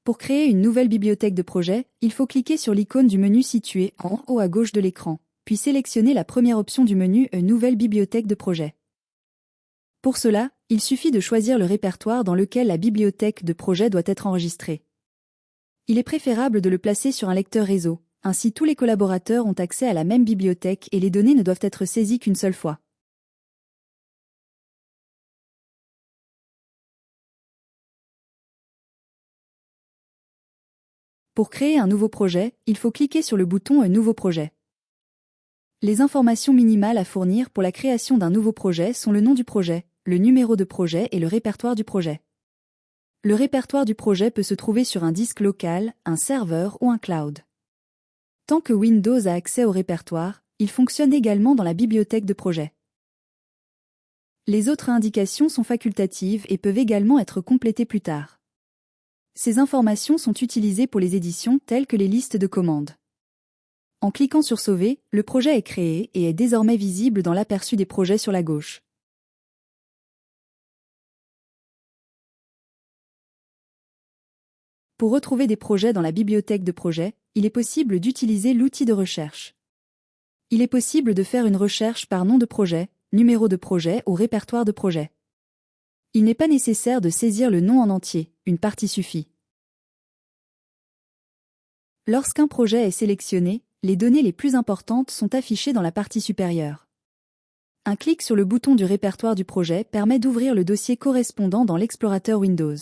Pour créer une nouvelle bibliothèque de projet, il faut cliquer sur l'icône du menu située en haut à gauche de l'écran, puis sélectionner la première option du menu « Une nouvelle bibliothèque de projet ». Pour cela, il suffit de choisir le répertoire dans lequel la bibliothèque de projet doit être enregistrée. Il est préférable de le placer sur un lecteur réseau, ainsi tous les collaborateurs ont accès à la même bibliothèque et les données ne doivent être saisies qu'une seule fois. Pour créer un nouveau projet, il faut cliquer sur le bouton « Un nouveau projet ». Les informations minimales à fournir pour la création d'un nouveau projet sont le nom du projet, le numéro de projet et le répertoire du projet. Le répertoire du projet peut se trouver sur un disque local, un serveur ou un cloud. Tant que Windows a accès au répertoire, il fonctionne également dans la bibliothèque de projet. Les autres indications sont facultatives et peuvent également être complétées plus tard. Ces informations sont utilisées pour les éditions telles que les listes de commandes. En cliquant sur Sauver, le projet est créé et est désormais visible dans l'aperçu des projets sur la gauche. Pour retrouver des projets dans la bibliothèque de projet, il est possible d'utiliser l'outil de recherche. Il est possible de faire une recherche par nom de projet, numéro de projet ou répertoire de projet. Il n'est pas nécessaire de saisir le nom en entier, une partie suffit. Lorsqu'un projet est sélectionné, les données les plus importantes sont affichées dans la partie supérieure. Un clic sur le bouton du répertoire du projet permet d'ouvrir le dossier correspondant dans l'explorateur Windows.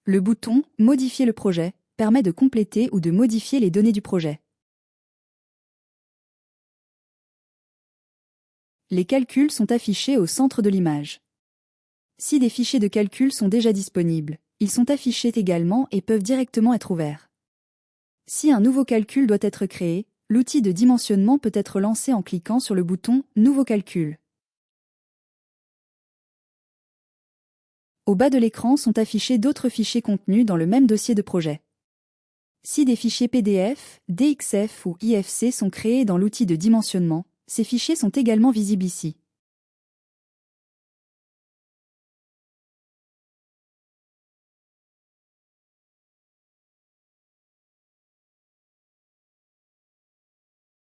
Le bouton « Modifier le projet » permet de compléter ou de modifier les données du projet. Les calculs sont affichés au centre de l'image. Si des fichiers de calcul sont déjà disponibles, ils sont affichés également et peuvent directement être ouverts. Si un nouveau calcul doit être créé, l'outil de dimensionnement peut être lancé en cliquant sur le bouton « Nouveau calcul ». Au bas de l'écran sont affichés d'autres fichiers contenus dans le même dossier de projet. Si des fichiers PDF, DXF ou IFC sont créés dans l'outil de dimensionnement, ces fichiers sont également visibles ici.